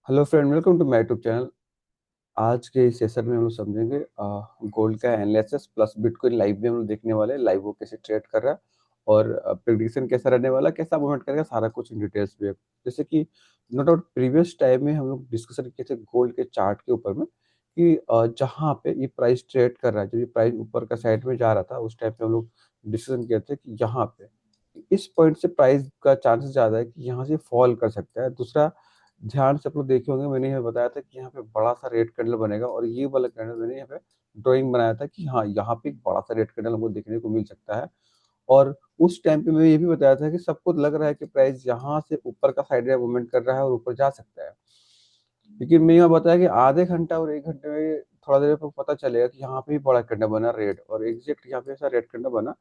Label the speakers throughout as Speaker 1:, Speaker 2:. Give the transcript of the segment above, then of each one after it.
Speaker 1: Hello friend, welcome to my YouTube channel. आज के इस सेशन में हम लोग समझेंगे गोल्ड का एनालिसिस प्लस बिटकॉइन लाइव भी हम लोग देखने वाले हैं। लाइव वो कैसे ट्रेड कर रहा है और प्रेडिक्शन कैसा रहने वाला है, कैसा मूवमेंट करेगा, सारा कुछ इन डिटेल्स में। जैसे कि नो डाउट प्रीवियस टाइम में हम लोग डिस्कशन किए थे गोल्ड के चार्ट के ऊपर में कि जहाँ पे ये प्राइस ट्रेड कर रहा है, जब ये प्राइस ऊपर का साइड में जा रहा था उस टाइम पे हम लोग डिस्कशन किए थे कि यहाँ पे इस पॉइंट से प्राइस का चांसेस ज्यादा है कि यहाँ से फॉल कर सकता है। दूसरा, ध्यान से आप लोग देखे होंगे, मैंने यहाँ बताया था कि यहाँ पे बड़ा सा रेड कैंडल बनेगा और ये वाला कैंडल मैंने यहाँ पे ड्राइंग बनाया था कि हाँ यहाँ पे एक बड़ा सा रेड कैंडल हमको देखने को मिल सकता है। और उस टाइम पे मैं ये भी बताया था कि सबको लग रहा है कि प्राइस यहाँ से ऊपर का साइड में मूवमेंट कर रहा है और ऊपर जा सकता है। लेकिन मैं यहाँ बताया कि आधे घंटा और एक घंटे में थोड़ा देर पर पता चलेगा कि यहाँ पे भी बड़ा कैंडल बना रेड, और एग्जैक्ट यहाँ पे ऐसा रेड कैंडल बना।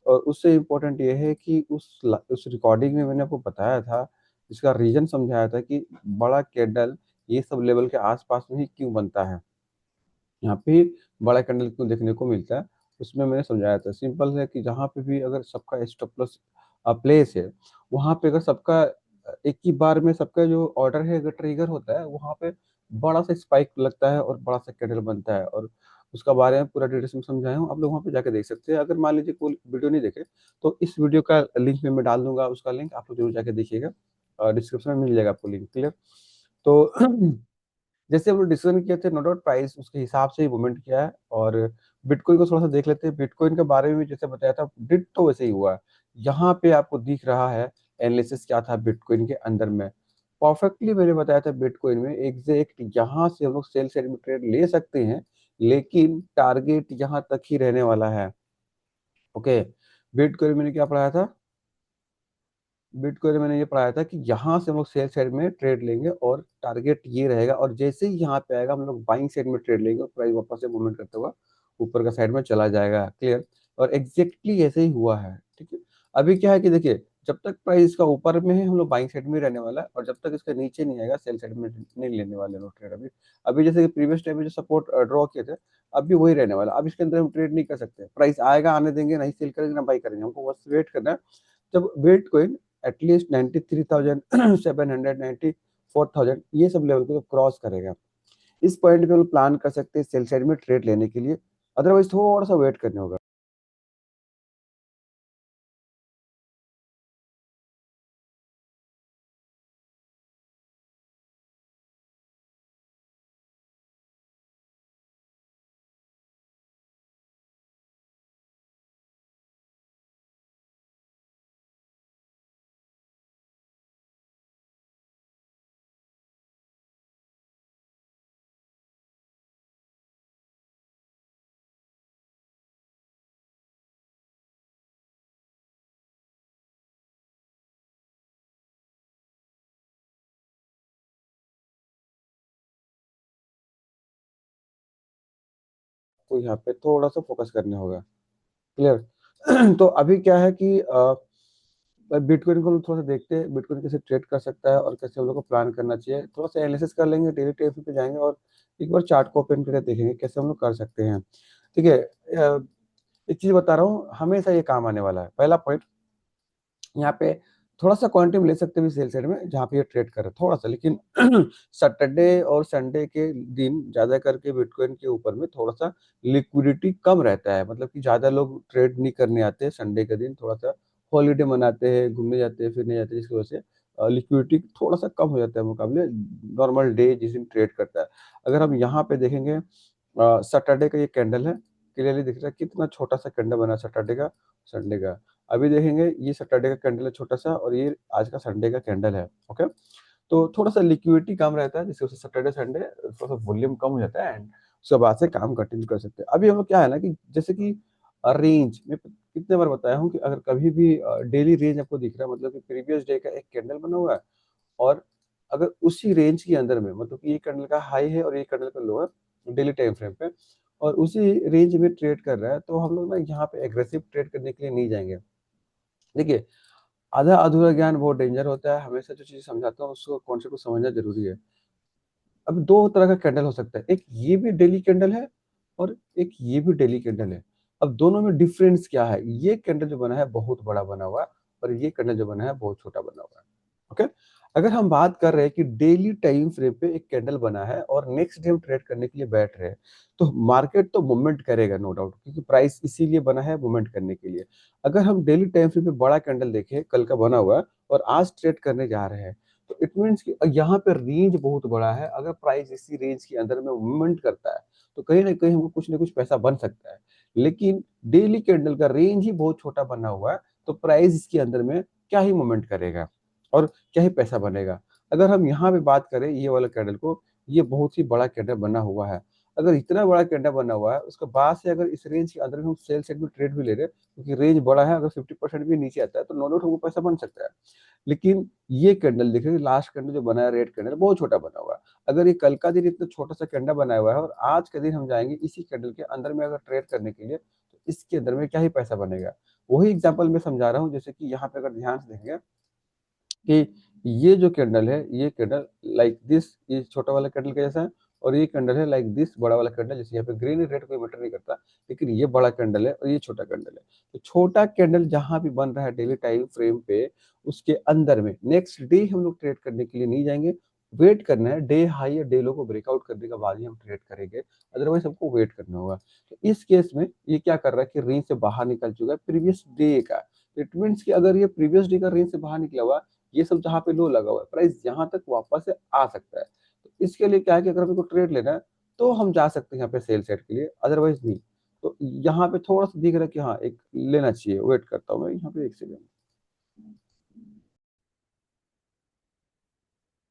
Speaker 1: और उससे इम्पोर्टेंट ये है कि उस रिकॉर्डिंग में मैंने आपको बताया था, इसका रीजन समझाया था कि बड़ा कैंडल ये सब लेवल के आसपास में ही क्यों बनता है, यहाँ पे बड़ा कैंडल क्यों देखने को मिलता है। उसमें मैंने समझाया था, सिंपल है कि जहाँ पे भी अगर सबका स्टॉप लॉस प्लेस है, वहाँ पे अगर सबका एक ही बार में सबका जो ऑर्डर है अगर ट्रिगर होता है, वहाँ पे बड़ा सा स्पाइक लगता है और बड़ा सा कैंडल बनता है। और उसका बारे में पूरा डिटेल्स में समझाया हूँ, आप लोग वहाँ पे जाके देख सकते हैं। अगर मान लीजिए कोई वीडियो नहीं देखे तो इस वीडियो का लिंक में मैं डाल दूंगा, उसका लिंक आप लोग जरूर जाके देखिएगा, डिस्क्रिप्शन में मिल जाएगा आपको लिंक। क्लियर? तो जैसे हम लोग डिसीजन किए थे, नो डाउट प्राइस उसके हिसाब से ही मूवमेंट किया है। और बिटकॉइन को थोड़ा सा देख लेते हैं। बिटकॉइन के बारे में भी जैसे बताया था डिट्टो वैसे ही हुआ है। यहाँ पे आपको दिख रहा है एनालिसिस क्या था बिटकॉइन के अंदर में। परफेक्टली मैंने बताया था बिटकॉइन में एग्जैक्ट यहाँ से हम लोग सेल साइड में ट्रेड ले सकते हैं, लेकिन टारगेट यहाँ तक ही रहने वाला है। ओके, बिटकॉइन मैंने क्या पढ़ाया था? बिटकॉइन में मैंने ये पढ़ाया था कि यहाँ से हम लोग सेल साइड में ट्रेड लेंगे और टारगेट ये रहेगा, और जैसे ही यहाँ पे आएगा हम लोग बाइंग साइड में ट्रेड लेंगे और प्राइस वापस से मूवमेंट करते हुआ ऊपर का साइड में चला जाएगा। क्लियर? और एग्जैक्टली ऐसे ही हुआ है। ठीक है, अभी क्या है कि देखिए, जब तक प्राइस इसका ऊपर में है हम लोग बाइंग साइड में ही रहने वाला है, और जब तक इसका नीचे नहीं आएगा सेल साइड में नहीं लेने वाले लोग ट्रेड। अभी अभी जैसे कि प्रीवियस टाइम में जो सपोर्ट ड्रॉ किए थे, अभी वही रहने वाला। अब इसके अंदर हम ट्रेड नहीं कर सकते, प्राइस आएगा आने देंगे, नहीं सेल करेंगे ना बाई करेंगे, हमको बस वेट करना है। जब बिटकॉइन एटलीस्ट 93,700 94,000 ये सब लेवल को क्रॉस करेगा, इस पॉइंट पे हम प्लान कर सकते हैं सेल साइड में ट्रेड लेने के लिए। अदरवाइज थोड़ा सा वेट करना होगा। तो यहाँ पे थोड़ा सा फोकस करना होगा। क्लियर? तो अभी क्या है कि बिटकॉइन को हम थोड़ा सा देखते हैं, बिटकॉइन कैसे ट्रेड कर सकता है और कैसे हम लोग को प्लान करना चाहिए। थोड़ा सा एनालिसिस कर लेंगे, डेली टेबल पे जाएंगे और एक बार चार्ट को ओपन करके देखेंगे कैसे हम लोग कर सकते हैं। ठीक है, एक चीज बता रहा हूँ, हमेशा ये काम आने वाला है। पहला पॉइंट, यहाँ पे थोड़ा सा क्वांटिटी ले सकते हैं सेल साइड में जहाँ पे ये ट्रेड कर रहे हैं थोड़ा सा, लेकिन सैटरडे और संडे के दिन ज्यादा करके बिटकॉइन के ऊपर में थोड़ा सा लिक्विडिटी कम रहता है। मतलब कि ज्यादा लोग ट्रेड नहीं करने आते हैं संडे के दिन, थोड़ा सा हॉलीडे मनाते हैं, घूमने जाते हैं, फिरने जाते हैं, जिसकी वजह से लिक्विडिटी थोड़ा सा कम हो जाता है मुकाबले नॉर्मल डे जिस दिन ट्रेड करता है। अगर हम यहाँ पे देखेंगे, सैटरडे का ये कैंडल है, क्लियरली दिख रहा है कितना छोटा सा कैंडल बना सैटरडे का, संडे का। अभी देखेंगे ये सैटरडे का कैंडल है छोटा सा, और ये आज का संडे का कैंडल है। ओके, तो थोड़ा सा लिक्विडिटी कम रहता है, जिसकी वजह से सैटरडे संडे थोड़ा सा वॉल्यूम कम हो जाता है, एंड उसके बाद से काम कंटिन्यू कर सकते हैं। अभी हम लोग क्या है ना कि जैसे कि रेंज में कितने बार बताया हूँ कि अगर कभी भी डेली रेंज आपको दिख रहा है, मतलब कि प्रीवियस डे का एक कैंडल बना हुआ है, और अगर उसी रेंज के अंदर में, मतलब कि ये कैंडल का हाई है और ये कैंडल का लो है डेली टाइम फ्रेम पे, और उसी रेंज में ट्रेड कर रहा है, तो हम लोग ना यहाँ पे एग्रेसिव ट्रेड करने के लिए नहीं जाएंगे। देखिए, आधा अधूरा ज्ञान बहुत डेंजर होता है। हमेशा जो चीज समझाता हूँ उसको कॉन्सेप्ट को समझना जरूरी है। अब दो तरह का कैंडल हो सकता है, एक ये भी डेली कैंडल है और एक ये भी डेली कैंडल है। अब दोनों में डिफरेंस क्या है? ये कैंडल जो बना है बहुत बड़ा बना हुआ है, और ये कैंडल जो बना है बहुत छोटा बना हुआ है। ओके, अगर हम बात कर रहे हैं कि डेली टाइम फ्रेम पे एक कैंडल बना है और नेक्स्ट डे हम ट्रेड करने के लिए बैठ रहे हैं, तो मार्केट तो मूवमेंट करेगा नो डाउट, क्योंकि प्राइस इसीलिए बना है मूवमेंट करने के लिए। अगर हम डेली टाइम फ्रेम पे बड़ा कैंडल देखें कल का बना हुआ है और आज ट्रेड करने जा रहे हैं, तो इट मीन्स कि यहाँ पे रेंज बहुत बड़ा है। अगर प्राइस इसी रेंज के अंदर में मूवमेंट करता है तो कहीं ना कहीं हमको कुछ ना कुछ पैसा बन सकता है। लेकिन डेली कैंडल का रेंज ही बहुत छोटा बना हुआ है, तो प्राइस इसके अंदर में क्या ही मूवमेंट करेगा और क्या ही पैसा बनेगा। अगर हम यहाँ पे बात करें ये वाला कैंडल को, ये बहुत ही बड़ा कैंडल बना हुआ है। अगर इतना बड़ा कैंडल बना हुआ है, उसके बाद से अगर इस रेंज के अंदर में हम सेल साइड में ट्रेड भी ले रहे हैं, क्योंकि रेंज बड़ा है, अगर 50% भी नीचे आता है तो नो डाउट हमको पैसा बन सकता है। लेकिन ये कैंडल देखिए, लास्ट कैंडल जो बना है रेड कैंडल, बहुत छोटा बना हुआ है। अगर ये कल का दिन इतना छोटा सा कैंडल बनाया हुआ है और आज के दिन हम जाएंगे इसी कैंडल के अंदर में अगर ट्रेड करने के लिए, तो इसके अंदर में क्या ही पैसा बनेगा। वही एग्जाम्पल मैं समझा रहा हूँ, जैसे कि यहाँ पे अगर ध्यान से देखेंगे कि ये जो कैंडल है, ये कैंडल लाइक दिस, ये छोटा वाला कैंडल के जैसा है, और ये कैंडल है लाइक दिस, बड़ा वाला कैंडल। जैसे यहाँ पे ग्रीन रेड कोई मैटर नहीं करता, लेकिन ये बड़ा कैंडल है और ये छोटा कैंडल है। तो छोटा कैंडल जहां भी बन रहा है डेली टाइम फ्रेम पे, उसके अंदर में नेक्स्ट डे हम लोग ट्रेड करने के लिए नहीं जाएंगे। वेट करना है डे हाई या डे लो को ब्रेकआउट करने के बाद ही हम ट्रेड करेंगे, अदरवाइज हमको वेट करना होगा। तो इस केस में ये क्या कर रहा है कि रेंज से बाहर निकल चुका है प्रीवियस डे का। इट मीन्स कि अगर ये प्रीवियस डे का रेंज से बाहर निकला हुआ, ये सब जहाँ पे लो लगा हुआ है, प्राइस यहाँ तक वापस से आ सकता है। तो इसके लिए क्या है कि अगर हमको ट्रेड लेना है तो हम जा सकते हैं यहाँ पे सेल साइड के लिए, अदरवाइज नहीं। तो यहाँ पे थोड़ा सा दिख रहा है कि हाँ एक लेना चाहिए। वेट करता हूँ मैं यहाँ पे एक सेकेंड।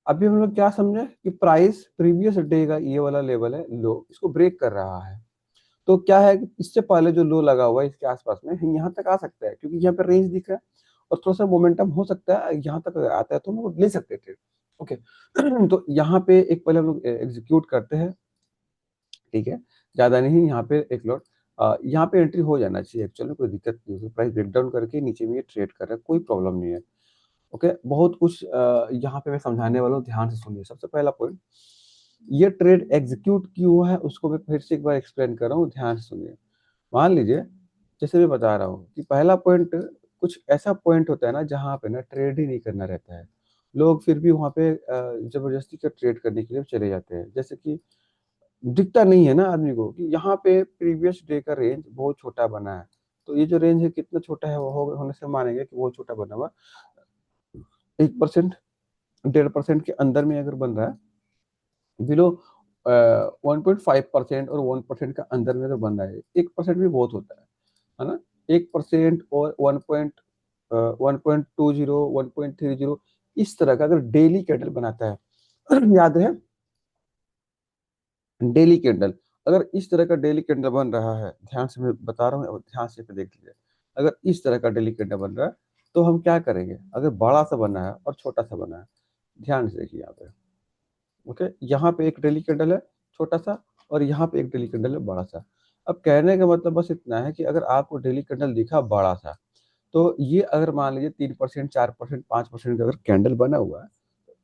Speaker 1: अभी हम लोग क्या समझे कि प्राइस प्रीवियस डे का ये वाला लेवल है लो, इसको ब्रेक कर रहा है। तो क्या है कि इससे पहले जो लो लगा हुआ है इसके आसपास में यहाँ तक आ सकता है, क्योंकि यहाँ पे रेंज दिख रहा है और थोड़ा सा मोमेंटम हो सकता है, यहाँ तक अगर आता है तो हम लोग ले सकते हैं ट्रेड। ओके। तो यहाँ पे एक पहले हम लोग एग्जीक्यूट करते हैं, ठीक है। ज्यादा नहीं, यहाँ पे एक लॉट यहाँ पे एंट्री हो जाना चाहिए एक्चुअली, कोई दिक्कत नहीं है। प्राइस ब्रेकडाउन करके नीचे में ये ट्रेड कर रहा है, कोई प्रॉब्लम नहीं है। ओके, बहुत कुछ यहाँ पे मैं समझाने वाला हूँ, ध्यान से सुनिए। सबसे पहला पॉइंट, ये ट्रेड एग्जीक्यूट क्यों है उसको मैं फिर से एक बार एक्सप्लेन कर रहा हूँ, ध्यान से सुनिए। मान लीजिए, जैसे मैं बता रहा हूँ कि पहला पॉइंट, कुछ ऐसा पॉइंट होता है ना जहाँ पे ना ट्रेड ही नहीं करना रहता है, लोग फिर भी वहाँ पे जबरदस्ती का ट्रेड करने के लिए चले जाते हैं। जैसे कि दिखता नहीं है ना आदमी को कि यहाँ पे प्रीवियस डे का रेंज बहुत छोटा बना है। तो ये जो रेंज है कितना छोटा है, वो होने से मानेंगे कि बहुत छोटा बना हुआ। 1%, 1.5% के अंदर में अगर बन रहा है, बिलो 1.5% और 1% का अंदर में अगर बन रहा है, 1% भी बहुत होता है ना। 1% और 1.20, 1.30, इस तरह का अगर डेली कैंडल बनाता है, याद है, डेली कैंडल, अगर इस तरह का डेली कैंडल बन रहा है, ध्यान से मैं बता रहा हूँ और ध्यान से देख लीजिए। अगर इस तरह का डेली कैंडल बन रहा है तो हम क्या करेंगे, अगर बड़ा सा बना है और छोटा सा बना है, ध्यान से देखिए यहाँ पे। ओके, यहाँ पे एक डेली कैंडल है छोटा सा, और यहाँ पे एक डेली कैंडल है बड़ा सा। अब कहने का मतलब बस इतना है कि अगर आपको डेली कैंडल दिखा बड़ा सा, तो ये अगर मान लीजिए 3%, 4%, 5% का अगर कैंडल बना हुआ है,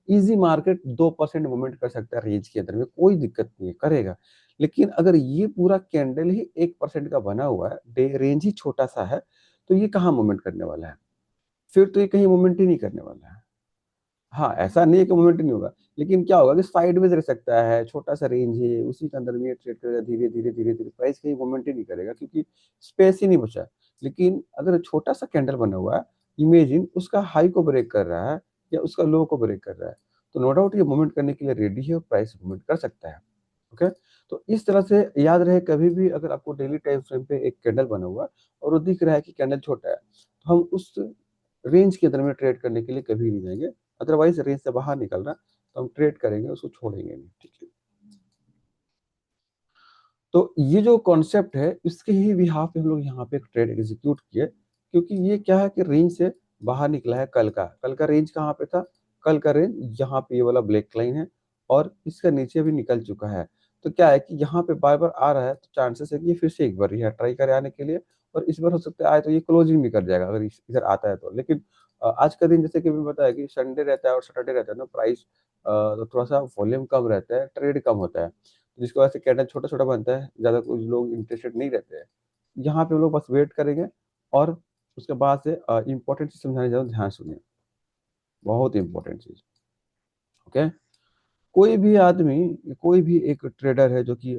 Speaker 1: इजी मार्केट 2% मूवमेंट कर सकता है रेंज के अंदर में, कोई दिक्कत नहीं है, करेगा। लेकिन अगर ये पूरा कैंडल ही 1% का बना हुआ है, रेंज ही छोटा सा है, तो ये कहाँ मूवमेंट करने वाला है? फिर तो ये कहीं मूवमेंट ही नहीं करने वाला है। हाँ, ऐसा नहीं है कि मूवमेंट नहीं होगा, लेकिन क्या होगा कि साइडवेज रह सकता है, छोटा सा रेंज है, उसी के अंदर में ये ट्रेड करेगा, धीरे धीरे धीरे धीरे, प्राइस कहीं मूवमेंट ही नहीं करेगा, क्योंकि स्पेस ही नहीं बचा है। लेकिन अगर छोटा सा कैंडल बना हुआ है, इमेजिन उसका हाई को ब्रेक कर रहा है या उसका लो को ब्रेक कर रहा है, तो नो डाउट ये मूवमेंट करने के लिए रेडी है और प्राइस मूवमेंट कर सकता है। ओके। तो इस तरह से याद रहे, कभी भी अगर आपको डेली टाइम फ्रेम पे एक कैंडल बना हुआ है और वो दिख रहा है कि कैंडल छोटा है, तो हम उस रेंज के अंदर में ट्रेड करने के लिए कभी नहीं जाएंगे। अदरवाइज रेंज से बाहर निकलना तो हम ट्रेड करेंगे, उसको छोड़ेंगे नहीं, ठीक है। तो ये जो कॉन्सेप्ट है, इसके ही बिहाफ पे हम लोग यहाँ पे एक ट्रेड एग्जीक्यूट किए, क्योंकि ये क्या है कि रेंज से बाहर निकला है। कल का रेंज कहाँ पे था? कल का रेंज यहाँ पे ये वाला ब्लैक लाइन है, और इसका नीचे भी निकल चुका है। तो क्या है कि यहाँ पे बार बार आ रहा है, तो चांसेस है कि ये फिर से एक बार यहाँ ट्राई करे आने के लिए, और इस बार हो सकता है आए तो ये क्लोजिंग भी कर जाएगा अगर इधर आता है तो। लेकिन आज का दिन जैसे कि मैं बताया कि संडे रहता है और सैटरडे रहता है ना, प्राइस तो थोड़ा सा वॉल्यूम कम रहता है, ट्रेड कम होता है, जिसकी वजह से कैंडल छोटा छोटा बनता है, ज्यादा कुछ लोग इंटरेस्टेड नहीं रहते हैं। यहाँ पे हम लोग बस वेट करेंगे, और उसके बाद से इंपॉर्टेंट चीज समझाने जा रहा हूँ, ध्यान सुनिए, बहुत इंपॉर्टेंट चीज। ओके। कोई भी आदमी, कोई भी एक ट्रेडर है जो कि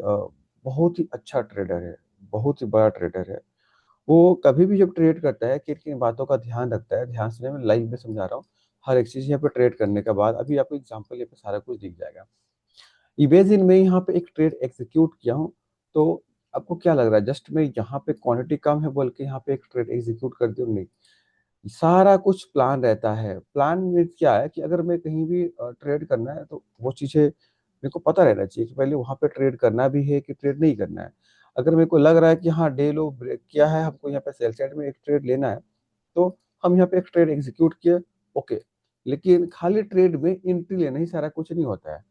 Speaker 1: बहुत ही अच्छा ट्रेडर है, बहुत ही बड़ा ट्रेडर है, वो कभी भी जब ट्रेड करता है किन किन बातों का ध्यान रखता है, ध्यान से मैं लाइव में समझा रहा हूँ। हर एक चीज यहाँ पे ट्रेड करने के बाद अभी आपको एग्जांपल यहाँ पे सारा कुछ दिख जाएगा। इमेजिन मैं यहाँ पे एक ट्रेड एग्जीक्यूट किया हूँ, तो आपको क्या लग रहा है जस्ट मैं यहाँ पे क्वांटिटी कम है बोल के यहाँ पे एक ट्रेड एग्जीक्यूट कर दूँ? नहीं, सारा कुछ प्लान रहता है। प्लान में क्या है कि अगर मैं कहीं भी ट्रेड करना है तो वो चीज़ें मेरे को पता रहना चाहिए कि पहले वहाँ पे ट्रेड करना भी है कि ट्रेड नहीं करना है। अगर मेरे को लग रहा है कि हाँ डे लो ब्रेक किया है, हमको यहाँ पे सेल साइड में एक ट्रेड लेना है, तो हम यहाँ पे एक ट्रेड एग्जीक्यूट किए, ओके। लेकिन खाली ट्रेड में एंट्री लेना ही सारा कुछ नहीं होता है,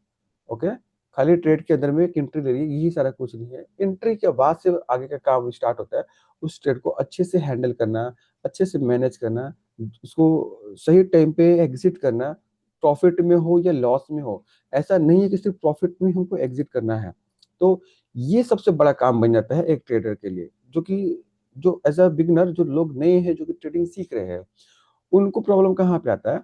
Speaker 1: ओके। खाली ट्रेड के अंदर में एक एंट्री ले रही है, यही सारा कुछ नहीं है। एंट्री के बाद से आगे का काम स्टार्ट होता है। उस ट्रेड को अच्छे से हैंडल करना, अच्छे से मैनेज करना, उसको सही टाइम पे एग्जिट करना, प्रॉफिट में हो या लॉस में हो। ऐसा नहीं है कि सिर्फ प्रॉफिट में हमको एग्जिट करना है। तो ये सबसे बड़ा काम बन जाता है एक ट्रेडर के लिए, जो कि जो एज अ बिगनर, जो लोग नए हैं जो कि ट्रेडिंग सीख रहे हैं, उनको प्रॉब्लम कहाँ पे आता है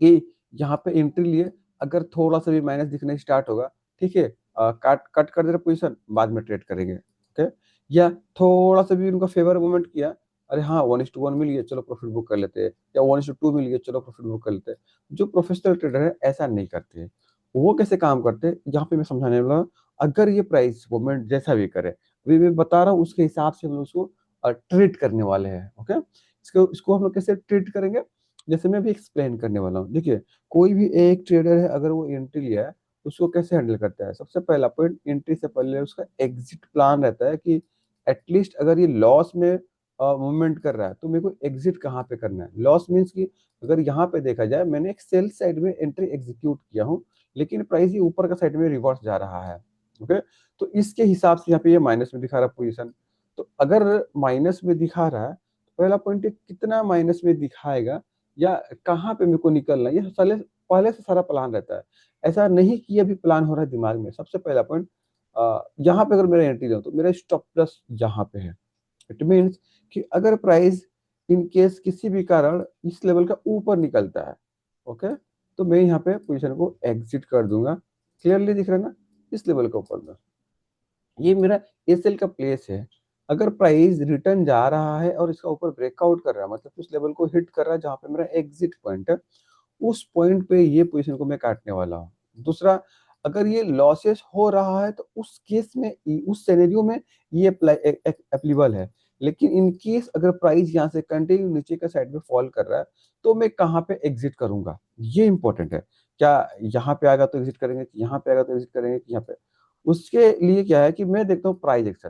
Speaker 1: कि यहाँ पे एंट्री लिए, अगर थोड़ा सा भी माइनस दिखना स्टार्ट होगा, ठीक है, काट कट कर दे रहे पोजीशन, बाद में ट्रेड करेंगे, ओके। या थोड़ा सा भी उनका फेवर मूवमेंट किया, अरे हाँ 1:1 मिल गया, चलो प्रॉफिट बुक कर लेते हैं, या 1:2 मिल गया, चलो प्रॉफिट बुक कर लेते हैं। जो प्रोफेशनल ट्रेडर है ऐसा नहीं करते हैं। वो कैसे काम करते हैं यहाँ पे मैं समझाने वाला हूँ। अगर ये प्राइस मूवमेंट जैसा भी करे, अभी मैं बता रहा हूँ उसके हिसाब से हम लोग उसको ट्रीट करने वाले हैं, ओके। इसको इसको हम लोग कैसे ट्रीट करेंगे, जैसे मैं भी एक्सप्लेन करने वाला हूँ। देखिए, कोई भी एक ट्रेडर है, अगर वो एंट्री लिया है, उसको कैसे हैंडल करता है? सबसे पहला पॉइंट, एंट्री से पहले उसका एग्जिट प्लान रहता है कि एटलीस्ट अगर ये लॉस में मूवमेंट कर रहा है तो मेरे को एग्जिट कहाँ पे करना है। लॉस मीन्स कि अगर यहाँ पे देखा जाए, मैंने एक सेल साइड में एंट्री एग्जीक्यूट किया हूँ, लेकिन प्राइस ये ऊपर का साइड में रिवर्स जा रहा है, ओके। तो इसके हिसाब से यहाँ पे ये माइनस में दिखा रहा है पोजीशन। तो अगर माइनस में दिखा रहा है, तो पहला पॉइंट है कितना माइनस में दिखाएगा या कहाँ पे मेरे को निकलना है, ये पहले पहले से सारा प्लान रहता है। ऐसा नहीं कि अभी प्लान हो रहा है दिमाग में। सबसे पहला पॉइंट, यहाँ पे अगर मेरा एंट्री हो तो मेरा स्टॉप प्लस यहाँ पे है। इट मीन्स कि अगर प्राइस इन केस किसी भी कारण इस लेवल का ऊपर निकलता है, ओके, तो मैं यहाँ पे पोजीशन को एग्जिट कर दूंगा। क्लियरली दिख रहा है ना? इस लेवल के ऊपर में ये मेरा एसएल का प्लेस है। अगर प्राइस रिटर्न जा रहा है और इसका ऊपर ब्रेकआउट कर रहा है, मतलब उस लेवल को हिट कर रहा है जहां पे मेरा एग्जिट पॉइंट है, उस पॉइंट पे ये पोजीशन को मैं काटने वाला हूँ। दूसरा, अगर ये लॉसेस हो रहा है तो उस केस में, उस सिनेरियो में ये एप्लीबल है। लेकिन इन केस अगर प्राइस यहाँ से कंटिन्यू नीचे का साइड में फॉल कर रहा है, तो मैं कहाँ पे एग्जिट करूंगा, ये इंपॉर्टेंट है। क्या यहाँ पे आएगा तो एग्जिट करेंगे, कि यहाँ पे आएगा तो एग्जिट करेंगे, कि यहाँ पे? उसके लिए क्या है कि मैं देखता हूँ प्राइस एक्शन।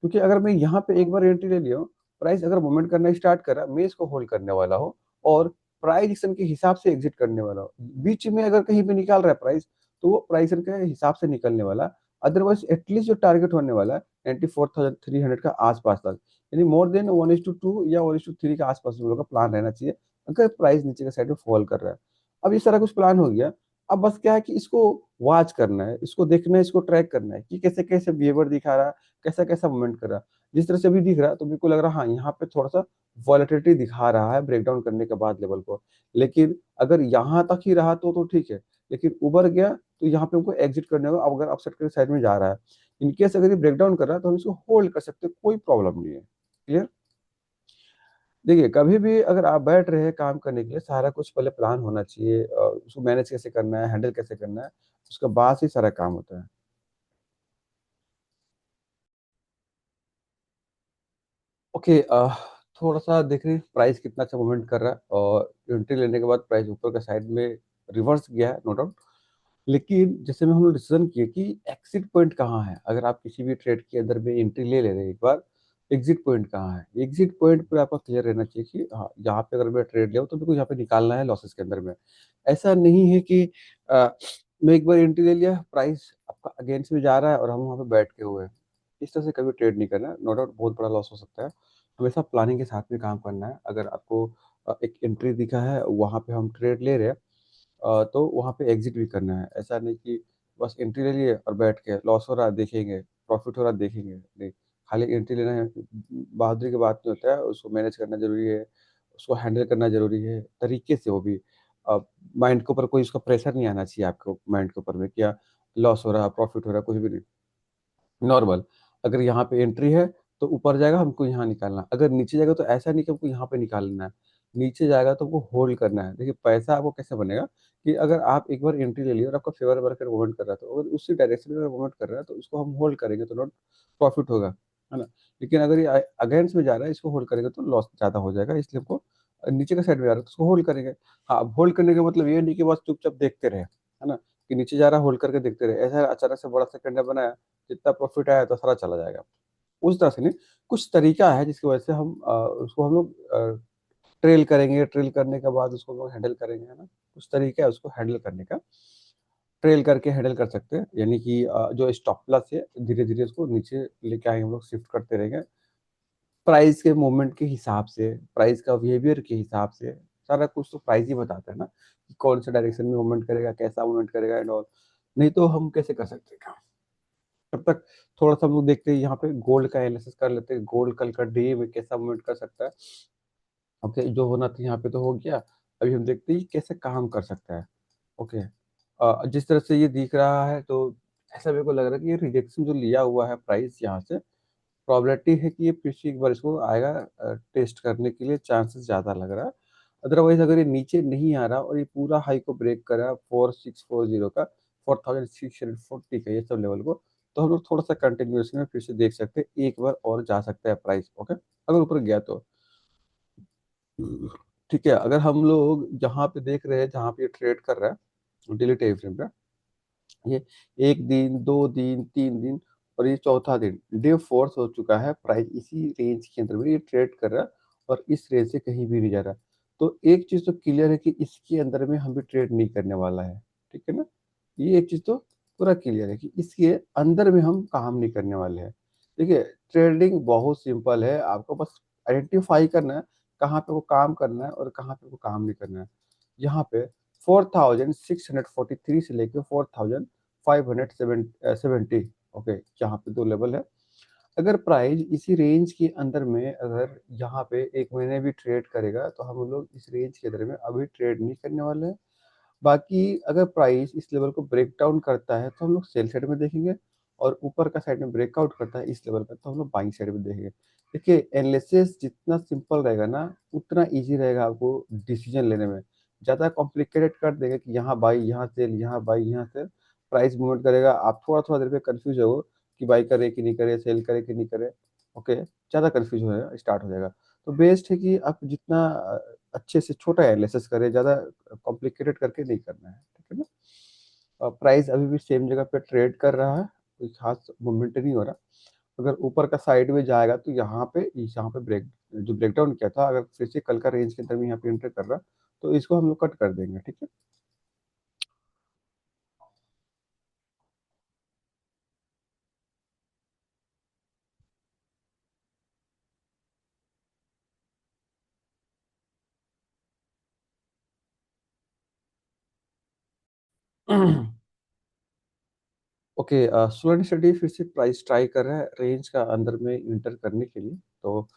Speaker 1: क्योंकि अगर मैं यहाँ पे एक बार एंट्री ले लिया हूँ, प्राइस अगर मूवमेंट करना स्टार्ट कर रहा है, मैं इसको होल्ड करने वाला हूँ और प्राइस एक्शन के हिसाब से एग्जिट करने वाला हूँ। बीच में अगर कहीं पे निकाल रहा है प्राइस, तो वो प्राइस एक्शन के हिसाब से निकलने वाला। अदरवाइज एटलीस्ट जो टारगेट होने वाला है 94,300 का आसपास तक, यानी मोर देन 1:2 या 1:3 के आसपास हम लोग का प्लान रहना चाहिए, अगर प्राइस नीचे के साइड में फॉल कर रहा है। अब ये सारा कुछ प्लान हो गया। अब बस क्या है कि इसको वॉच करना है, इसको देखना है, इसको ट्रैक करना है कि कैसे कैसे बिहेवियर दिखा रहा है, कैसा कैसा मूवमेंट कर रहा है। जिस तरह से अभी दिख रहा है तो मेरे को लग रहा है हाँ यहाँ पे थोड़ा सा वॉलेटिलिटी दिखा रहा है ब्रेकडाउन करने के बाद लेवल को। लेकिन अगर यहाँ तक ही रहा तो ठीक है, लेकिन उबर गया तो यहाँ पे हमको एग्जिट करने होगा। अब अगर अपसाइड के साइड में जा रहा है, इनकेस अगर ये ब्रेकडाउन कर रहा है, तो हम इसको होल्ड कर सकते हैं, कोई प्रॉब्लम नहीं है। क्लियर? देखिए, कभी भी अगर आप बैठ रहे हैं काम करने के लिए, सारा कुछ पहले प्लान होना चाहिए, उसको मैनेज कैसे करना है, हैंडल कैसे करना है, उसके बाद ही सारा काम होता है। ओके, थोड़ा सा देख रही प्राइस कितना अच्छा मूवमेंट कर रहा है, और एंट्री लेने के बाद प्राइस ऊपर का साइड में रिवर्स गया है, नो डाउट। लेकिन जैसे में हम लोग डिसीजन किए कि एग्जिट पॉइंट कहाँ है, अगर आप किसी भी ट्रेड के अंदर में एंट्री ले ले रहे हैं एक बार, एग्जिट पॉइंट कहाँ है? एग्जिट पॉइंट पे आपका क्लियर रहना चाहिए कि हाँ यहाँ पे अगर मैं ट्रेड लिया हूँ तो मेरे को यहाँ पे निकालना है लॉसेस के अंदर में। ऐसा नहीं है कि अ, मैं एक बार एंट्री ले लिया, प्राइस आपका अगेंस्ट में जा रहा है और हम वहाँ पे बैठ के हुए हैं। इस तरह से कभी ट्रेड नहीं करना, नो डाउट बहुत बड़ा लॉस हो सकता है। हमेशा प्लानिंग के साथ में काम करना है। अगर आपको एक एंट्री दिखा है, वहाँ पे हम ट्रेड ले रहे हैं, तो वहाँ पे एग्जिट भी करना है। ऐसा नहीं कि बस एंट्री ले लिए और बैठ के लॉस हो रहा है देखेंगे, प्रॉफिट हो रहा है देखेंगे, नहीं। खाली एंट्री लेना है, बहादुरी की बात नहीं होता है, उसको मैनेज करना जरूरी है, उसको हैंडल करना जरूरी है तरीके से, वो भी माइंड के ऊपर कोई उसका प्रेशर नहीं आना चाहिए आपको माइंड के ऊपर में, क्या लॉस हो रहा, प्रॉफिट हो रहा, कुछ भी नहीं। नॉर्मल, अगर यहाँ पे एंट्री है तो ऊपर जाएगा, हमको यहाँ निकालना है। अगर नीचे जाएगा तो ऐसा नहीं कि हमको यहाँ पे निकालना है, नीचे जाएगा तो हमको होल्ड करना है। देखिए पैसा आपको कैसे बनेगा कि अगर आप एक बार एंट्री ले लिए और आपका फेवर मार्केट मूवमेंट कर रहा है, तो अगर उसी डायरेक्शन में मूवमेंट कर रहा है तो उसको हम होल्ड करेंगे तो नॉट प्रॉफिट होगा, है ना। लेकिन अगर ये अगेंस्ट में जा रहा है, इसको होल्ड करेंगे तो लॉस ज्यादा हो जाएगा, इसलिए हमको नीचे का साइड में जा रहा है तो उसको होल्ड करेंगे। हाँ, अब होल्ड करने का मतलब ये नहीं कि बस चुपचाप देखते रहे, है ना, कि नीचे जा रहा है होल्ड करके देखते रहे, ऐसा अचानक से बड़ा सा कैंडल बनाया, जितना प्रॉफिट आया तो सारा चला जाएगा। उस तरह से नहीं, कुछ तरीका है जिसकी वजह से हम उसको हम लोग ट्रेल करेंगे, ट्रेल करने के बाद उसको हम लोग हैंडल करेंगे, है ना। कुछ तरीका है उसको हैंडल करने का, ट्रेल करके हैंडल कर सकते हैं, यानी कि जो स्टॉप लॉस है धीरे धीरे उसको नीचे लेके आएंगे, हम लोग शिफ्ट करते रहेंगे प्राइस के मूवमेंट के हिसाब से, प्राइस का बिहेवियर के हिसाब से। सारा कुछ तो प्राइस ही बताता है ना, कि कौन से डायरेक्शन में मूवमेंट करेगा, कैसा मूवमेंट करेगा एंड ऑल। नहीं तो हम कैसे कर सकते हैं काम। तब तक थोड़ा सा हम लोग देखते हैं, यहाँ पे गोल्ड का एनालिसिस कर लेते हैं, गोल्ड कल का डे में कैसा मूवमेंट कर सकता है। ओके, जो होना था यहाँ पे तो हो गया, अभी हम देखते हैं ये कैसे काम कर सकता है। ओके, जिस तरह से ये दिख रहा है तो ऐसा मेरे को लग रहा है कि ये रिजेक्शन जो लिया हुआ है प्राइस यहाँ से, प्रोबेबिलिटी है कि ये फिर से एक बार इसको आएगा टेस्ट करने के लिए, चांसेस ज़्यादा लग रहा है। अदरवाइज अगर ये नीचे नहीं आ रहा और ये पूरा हाई को ब्रेक करा 4640 का, 4640 का, ये सब लेवल को, तो हम लोग थोड़ा सा कंटिन्यूएशन में फिर से देख सकते हैं, एक बार और जा सकता है प्राइस। ओके, अगर ऊपर गया तो ठीक है। अगर हम लोग जहाँ पे देख रहे हैं, जहाँ पे ये ट्रेड कर रहा है डेली टाइम फ्रेम पे, ये एक दिन, दो दिन, तीन दिन और ये चौथा दिन, डे फोर्थ हो चुका है, प्राइस इसी रेंज के अंदर में ये ट्रेड कर रहा है और इस रेंज से कहीं भी नहीं जा रहा। तो एक चीज तो क्लियर है कि इसके अंदर में हम भी ट्रेड नहीं करने वाला है, ठीक है ना। ये एक चीज तो पूरा क्लियर है कि इसके अंदर में हम काम नहीं करने वाले हैं। देखिए, ट्रेडिंग बहुत सिंपल है, आपको बस आइडेंटिफाई करना है कहाँ पे वो काम करना है और कहाँ पे वो काम नहीं करना है। यहाँ पे 4643 से लेके 4570, ओके, यहाँ पे दो लेवल है। अगर प्राइस इसी रेंज के अंदर में अगर यहाँ पे एक महीने भी ट्रेड करेगा तो हम लोग इस रेंज के अंदर में अभी ट्रेड नहीं करने वाले हैं। बाकी अगर प्राइस इस लेवल को ब्रेक डाउन करता है तो हम लोग सेल साइड में देखेंगे, और ऊपर का साइड में ब्रेकआउट करता है इस लेवल का तो हम लोग बाइंग साइड में देखेंगे। देखिए, एनालिसिस जितना सिंपल रहेगा ना, उतना इजी रहेगा आपको डिसीजन लेने में। ज़्यादा कॉम्प्लिकेटेड कर देगा कि यहाँ बाई, यहाँ सेल, यहाँ बाई, यहाँ सेल, प्राइस मूवमेंट करेगा, आप थोड़ा थोड़ा देर में कंफ्यूज हो कि बाई करे कि नहीं करे, सेल करे कि नहीं करे। ओके, ज़्यादा कंफ्यूज हो जाएगा, स्टार्ट हो जाएगा। तो बेस्ट है कि आप जितना अच्छे से छोटा एनालिसिस करें, ज़्यादा कॉम्प्लिकेटेड करके नहीं करना है, ठीक है ना। प्राइस अभी भी सेम जगह पे ट्रेड कर रहा है, कोई खास मूवमेंट नहीं हो रहा। अगर ऊपर का साइड में जाएगा तो यहाँ पे ब्रेक, जो ब्रेकडाउन किया था, अगर फिर से कल का रेंज के अंदर में यहाँ पे एंटर कर रहा, तो इसको हम लोग कट कर देंगे, ठीक है। ओके, स्टूडेंट स्टडी फिर से प्राइस ट्राई कर रहा है रेंज का अंदर में इंटर करने के लिए, तो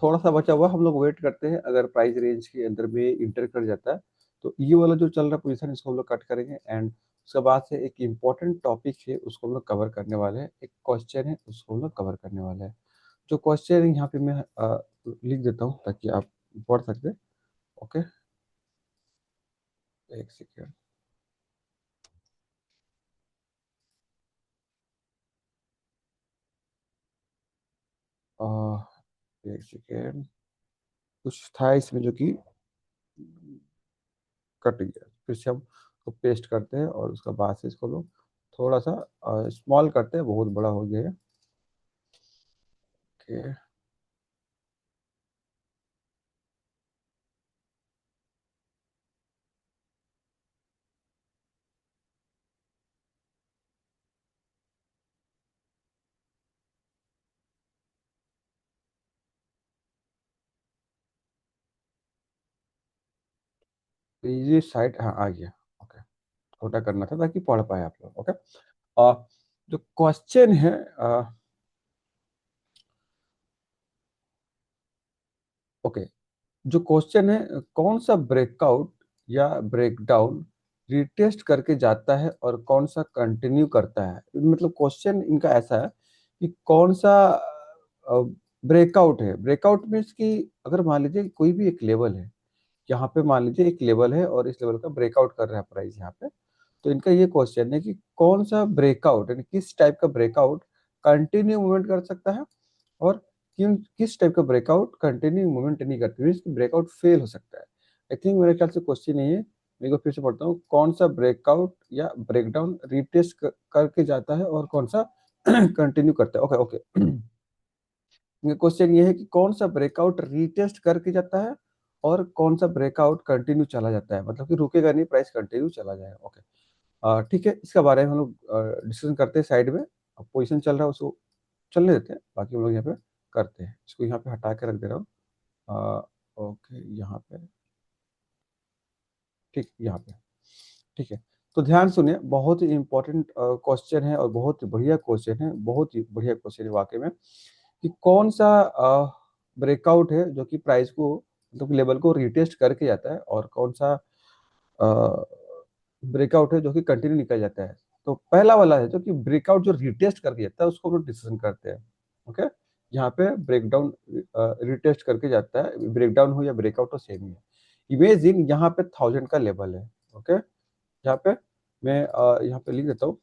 Speaker 1: थोड़ा सा बचा हुआ, हम लोग वेट करते हैं। अगर प्राइस रेंज के अंदर में इंटर कर जाता है तो ये वाला जो चल रहा पोजीशन, इसको हम लोग कट करेंगे, एंड उसके बाद से एक इम्पोर्टेंट टॉपिक है उसको हम लोग कवर करने वाले हैं, एक क्वेश्चन है उसको हम लोग कवर करने वाले हैं। जो क्वेश्चन है यहाँ पे मैं लिख देता हूँ ताकि आप पढ़ सकते हैं। ओके, एक सेकेंड। एक सेकेंड, कुछ था इसमें जो कि कट गया, फिर से हम उसको पेस्ट करते हैं और उसका बाद से इसको लोग थोड़ा सा स्मॉल करते हैं, बहुत बड़ा हो गया है। ओके, तो ये साइड, हाँ आ गया। ओके, छोटा करना था ताकि पढ़ पाए आप लोग। ओके, जो क्वेश्चन है, ओके, जो क्वेश्चन है, कौन सा ब्रेकआउट या ब्रेकडाउन रिटेस्ट करके जाता है और कौन सा कंटिन्यू करता है। मतलब क्वेश्चन इनका ऐसा है कि कौन सा ब्रेकआउट है। ब्रेकआउट मीन्स कि अगर मान लीजिए कोई भी एक लेवल है, यहाँ पे मान लीजिए एक लेवल है और इस लेवल का ब्रेकआउट कर रहा है प्राइस यहाँ पे, तो इनका ये क्वेश्चन है कि कौन सा ब्रेकआउट यानी किस टाइप का ब्रेकआउट कंटिन्यू मूवमेंट कर सकता है और किस टाइप का ब्रेकआउट कंटिन्यू मूवमेंट नहीं करती, मीन्स ब्रेकआउट फेल हो सकता है। आई थिंक मेरे ख्याल से क्वेश्चन ये है, मेरे को फिर से पढ़ता हूँ, कौन सा ब्रेकआउट या ब्रेकडाउन रिटेस्ट करके जाता है और कौन सा कंटिन्यू करता है। ओके ओके क्वेश्चन ये है कि कौन सा ब्रेकआउट रीटेस्ट करके जाता है और कौन सा ब्रेकआउट कंटिन्यू चला जाता है, मतलब कि रुकेगा नहीं, प्राइस कंटिन्यू चला जाएगा। ओके ठीक है, इसके बारे में हम लोग डिस्कशन करते हैं साइड में। अब पोजीशन चल रहा है उसको चलने देते हैं, बाकी हम लोग यहाँ पे करते हैं। इसको यहाँ पे हटा के रख दे रहा हूँ। ओके यहाँ पे ठीक, यहाँ पे ठीक है। तो ध्यान सुनिए, बहुत ही इंपॉर्टेंट क्वेश्चन है और बहुत ही बढ़िया क्वेश्चन है, बहुत ही बढ़िया क्वेश्चन है वाकई में, कि कौन सा ब्रेकआउट है जो कि प्राइस को मतलब लेवल को रिटेस्ट करके जाता है और कौन सा ब्रेकआउट है जो कि कंटिन्यू निकल जाता है। तो पहला वाला है जो कि ब्रेकआउट जो रिटेस्ट करके जाता है उसको हम लोग डिस्कशन करते हैं। ओके, यहाँ पे ब्रेकडाउन रिटेस्ट करके जाता है, ब्रेकडाउन हो या ब्रेकआउट हो सेम ही है। इमेजिन यहाँ पे 1000 का लेवल है। ओके, यहाँ पे मैं यहाँ पे लिख देता हूँ,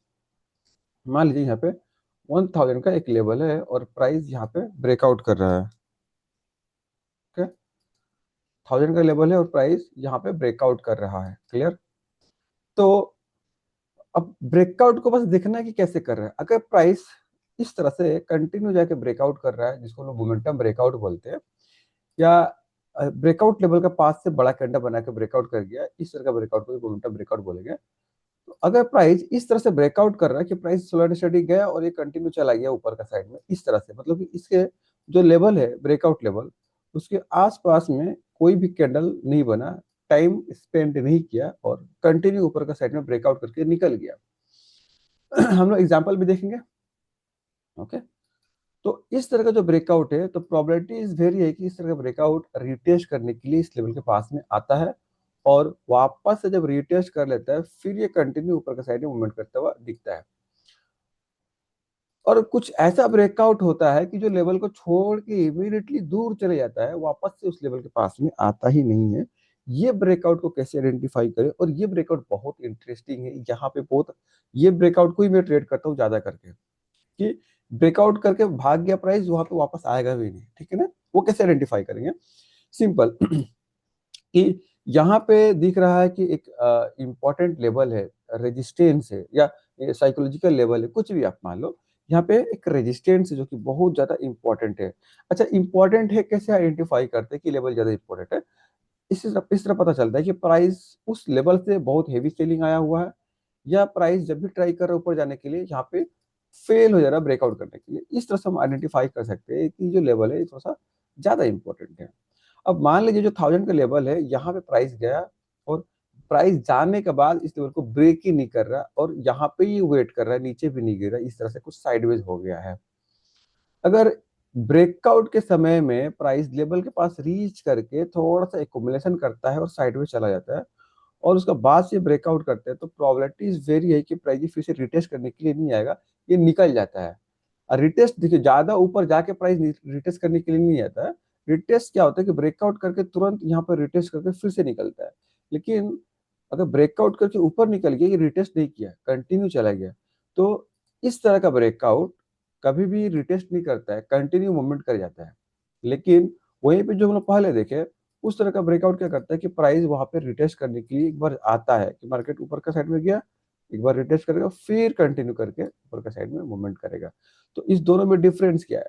Speaker 1: मान लीजिए यहाँ पे 1000 का एक लेवल है और प्राइस यहाँ पे ब्रेकआउट कर रहा है। ओके, 1000 का लेवल है और प्राइस यहाँ पे ब्रेकआउट कर रहा है। क्लियर? तो अब ब्रेकआउट को बस देखना है कि कैसे कर रहा है। अगर प्राइस इस तरह से कंटिन्यू जाके ब्रेकआउट कर रहा है, जिसको लोग मोमेंटम ब्रेकआउट बोलते हैं, या ब्रेकआउट लेवल का पास से बड़ा कैंडल बना के ब्रेकआउट कर गया, इस तरह का ब्रेकआउट को मोमेंटम ब्रेकआउट बोलेंगे। तो अगर प्राइस इस तरह से ब्रेकआउट कर रहा है कि प्राइस स्लो एंड स्टडी गया और ये कंटिन्यू चला गया ऊपर का साइड में, इस तरह से मतलब कि इसके जो लेवल है ब्रेकआउट लेवल, उसके आसपास में कोई भी कैंडल नहीं बना, टाइम स्पेंड नहीं किया और कंटिन्यू ऊपर का साइड में ब्रेकआउट करके निकल गया। हम लोग एग्जांपल भी देखेंगे। ओके, तो इस तरह का जो ब्रेकआउट है, तो प्रोबेबिलिटी इज वेरी है कि इस तरह का ब्रेकआउट रिटेस्ट करने के लिए इस लेवल के पास में आता है और वापस से जब रिटेस्ट कर लेता है फिर ये कंटिन्यू ऊपर का साइड में मूवमेंट करता हुआ दिखता है। और कुछ ऐसा ब्रेकआउट होता है कि जो लेवल को छोड़ के इमीडिएटली दूर चले जाता है, वापस से उस लेवल के पास में आता ही नहीं है। ये ब्रेकआउट को कैसे आइडेंटिफाई करें, और ये ब्रेकआउट बहुत इंटरेस्टिंग है। यहाँ पे बहुत, ये ब्रेकआउट को ही मैं ट्रेड करता हूँ ज्यादा करके, कि ब्रेकआउट करके भाग गया प्राइस, वहां पे वापस आएगा भी नहीं। ठीक है ना? वो कैसे आइडेंटिफाई करेंगे? सिंपल कि यहाँ पे दिख रहा है कि एक इंपॉर्टेंट लेवल है, रेजिस्टेंस है या साइकोलॉजिकल लेवल है, कुछ भी आप मान लो। यहाँ पे एक रेजिस्टेंस है जो कि बहुत ज्यादा इंपॉर्टेंट है। अच्छा, इंपॉर्टेंट है कैसे आइडेंटिफाई करते हैं कि लेवल ज्यादा इंपॉर्टेंट है? इस तरह पता चलता है कि प्राइस उस लेवल से बहुत हेवी सेलिंग आया हुआ है, या प्राइस जब भी ट्राई कर रहा है ऊपर जाने के लिए यहाँ पे फेल हो जा रहा है ब्रेकआउट करने के लिए। इस तरह से हम आइडेंटिफाई कर सकते हैं कि जो लेवल है ये थोड़ा सा ज्यादा इंपॉर्टेंट है। अब मान लीजिए जो 1000 का लेवल है, यहाँ पे प्राइस गया और प्राइस जाने के बाद इस लेवल को ब्रेक ही नहीं कर रहा और यहाँ पे ही वेट कर रहा है, नीचे भी नहीं गिर रहा, इस तरह से कुछ साइडवेज हो गया है। अगर ब्रेकआउट के समय में प्राइस लेवल के पास रीच करके थोड़ा सा एकुमुलेशन करता है और साइडवेज चला जाता है और उसका बाद से ब्रेकआउट करते हैं, तो प्रोबेबिलिटी इज वेरी है कि प्राइस फिर से रिटेस्ट करने के लिए नहीं आएगा, ये निकल जाता है। और रिटेस्ट देखिए, ज्यादा ऊपर जाके प्राइस रिटेस्ट करने के लिए नहीं आता है। रिटेस्ट क्या होता है कि ब्रेकआउट करके तुरंत यहाँ पर रिटेस्ट करके फिर से निकलता है। लेकिन अगर ब्रेकआउट करके ऊपर निकल गया, ये रिटेस्ट नहीं किया, कंटिन्यू चला गया, तो इस तरह का ब्रेकआउट कभी भी रिटेस्ट नहीं करता है, कंटिन्यू मूवमेंट कर जाता है। लेकिन वहीं पे जो हम लोग पहले देखे, उस तरह का ब्रेकआउट क्या करता है कि प्राइस वहां पे रिटेस्ट करने के लिए एक बार आता है कि मार्केट ऊपर का साइड में गया, एक बार रिटेस्ट करेगा, फिर कंटिन्यू करके ऊपर का साइड में मूवमेंट करेगा। तो इस दोनों में डिफरेंस क्या है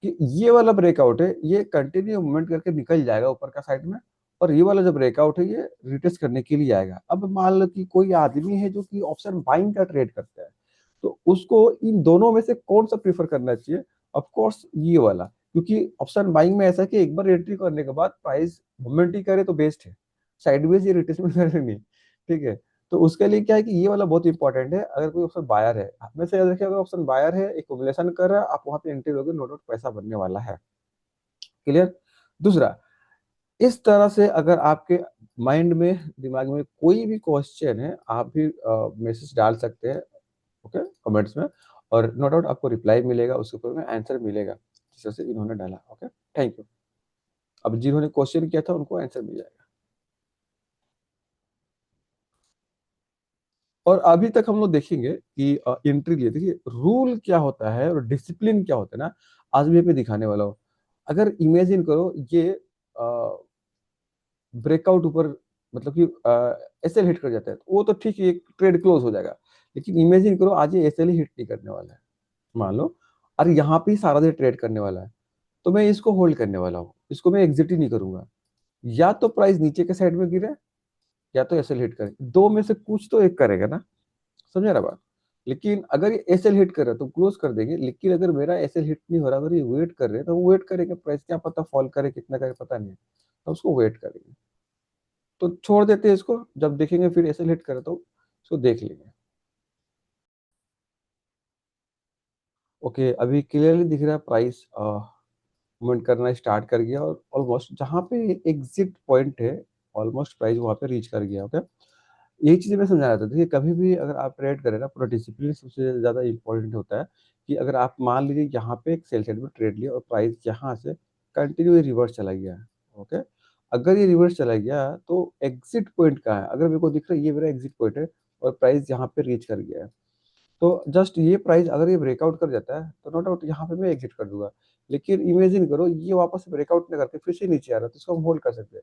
Speaker 1: कि ये वाला ब्रेकआउट है, ये कंटिन्यू मूवमेंट करके निकल जाएगा ऊपर का साइड में, और ये वाला जो ब्रेकआउट है ये रिटेस्ट करने के लिए आएगा। अब मान लो कि कोई आदमी है जो कि ऑप्शन बाइंग का ट्रेड करता है, तो उसको इन दोनों में से कौन सा प्रीफर करना चाहिए? ऑफ कोर्स ये वाला, क्योंकि ऑप्शन बाइंग में ऐसा कि एक बार एंट्री करने के बाद प्राइस मूवमेंट ही करे तो बेस्ट है, साइडवेज ये रिट्रेसमेंट करे नहीं। ठीक है, तो उसके लिए क्या है कि ये वाला बहुत इंपॉर्टेंट है। अगर कोई ऑप्शन बायर है, में से याद रखिए, अगर ऑप्शन बायर है, एक्युमुलेशन कर रहा है, आप वहां पे एंट्री लोगे, नो डाउट पैसा बनने वाला है। क्लियर? दूसरा, इस तरह से अगर आपके माइंड में, दिमाग में कोई भी क्वेश्चन है, आप भी मैसेज डाल सकते हैं, ओके, कमेंट्स में, और नो डाउट आपको रिप्लाई मिलेगा, उसके ऊपर में आंसर मिलेगा जिस तरह से इन्होंने डाला। Okay, thank you. अब जिन्होंने क्वेश्चन किया था उनको आंसर मिल जाएगा। और अभी तक हम लोग देखेंगे कि एंट्री लिए, देखिए रूल क्या होता है और डिसिप्लिन क्या होता है ना, आज भी मैं दिखाने वाला हूँ। अगर इमेजिन करो ये ब्रेकआउट ऊपर, मतलब कि एसएल हिट कर जाता है, तो वो तो ठीक है, एक ट्रेड क्लोज हो जाएगा। लेकिन इमेजिन करो आज ये एसएल ही हिट नहीं करने वाला है, मान लो, और यहाँ पे ही सारा दिन ट्रेड करने वाला है, तो मैं इसको होल्ड करने वाला हूँ, इसको मैं एग्जिट ही नहीं करूंगा। या तो प्राइस नीचे के साइड में गिरे, या तो एसएल हिट करे, दो में से कुछ तो एक करेगा ना, समझे ना बात। लेकिन अगर ये एसएल हिट कर रहा है तो क्लोज कर देंगे, लेकिन अगर मेरा एसएल हिट नहीं हो रहा, अगर ये वेट कर रहे हैं तो वो वेट करेंगे, प्राइस क्या पता फॉल करे, कितना करे पता नहीं है, तो उसको वेट करेंगे। तो छोड़ देते हैं इसको, जब देखेंगे फिर एसएल हिट करे तो उसको देख लेंगे। ओके, अभी क्लियरली दिख रहा है प्राइस मूवमेंट करना स्टार्ट कर गया, और ऑलमोस्ट जहाँ पे एग्जिट पॉइंट है, ऑलमोस्ट प्राइस वहाँ पे रीच कर गया। ओके, यही चीजें मैं समझा रहा था। देखिए कभी भी अगर आप ट्रेड करें ना, पूरा डिसिप्लिन सबसे ज्यादा इंपॉर्टेंट होता है। कि अगर आप मान लीजिए यहाँ पे एक सेल साइड में ट्रेड लिया और प्राइस यहाँ से कंटिन्यू रिवर्स चला गया, ओके, अगर ये रिवर्स चला गया तो एग्जिट पॉइंट कहाँ है, अगर मेरे को दिख रहा है ये मेरा एग्जिट पॉइंट है, और प्राइस यहाँ पे रीच कर गया है, तो जस्ट ये प्राइस अगर ये ब्रेकआउट कर जाता है तो नो डाउट यहाँ पे मैं एग्जिट कर दूंगा। लेकिन इमेजिन करो ये वापस ब्रेकआउट ना करके फिर से नीचे आ रहा है, तो इसको हम होल्ड कर सकते हैं।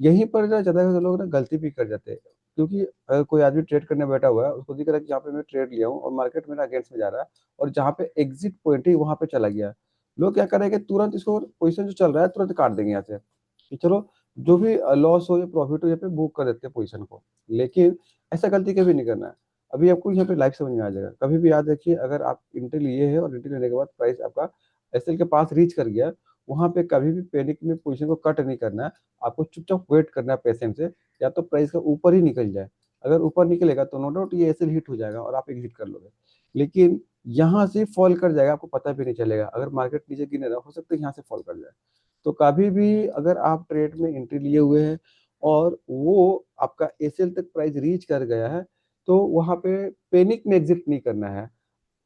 Speaker 1: यहीं पर ना ज्यादा से लोग ना गलती भी कर जाते हैं, क्योंकि अगर कोई आदमी ट्रेड करने बैठा हुआ है, उसको दिख रहा है कि यहाँ पे मैं ट्रेड लिया हूँ और मार्केट मेरा अगेंस्ट में जा रहा है, और जहाँ पे एग्जिट पॉइंट है वहां पे चला गया, लोग क्या करेंगे, तुरंत इसको पोजीशन जो चल रहा है तुरंत काट देंगे यहाँ से, कि चलो जो भी लॉस हो या प्रॉफिट हो यहाँ पे बुक कर देते हैं पोजीशन को। लेकिन ऐसा गलती कभी नहीं करना है। अभी आपको यहाँ पे लाइफ समझ में आ जाएगा। कभी भी याद रखिए, अगर आप एंट्री लिए है और एंट्री लेने के बाद प्राइस आपका एसएल के पास रीच कर गया, वहां पे कभी भी पैनिक में पोजीशन को कट नहीं करना है, आपको चुपचाप वेट करना है पेशेंट से, या तो प्राइस का ऊपर ही निकल जाए। अगर ऊपर निकलेगा तो नो डाउट ये एसएल हिट हो जाएगा और आप एग्जिट कर लोगे। लेकिन यहाँ से फॉल कर जाएगा, आपको पता भी नहीं चलेगा, अगर मार्केट नीचे गिने रहा हो सकता है यहाँ से फॉल कर जाए। तो कभी भी अगर आप ट्रेड में एंट्री लिए हुए हैं और वो आपका एसएल तक प्राइस रीच कर गया है, तो वहां पे पैनिक में एग्जिट नहीं करना है,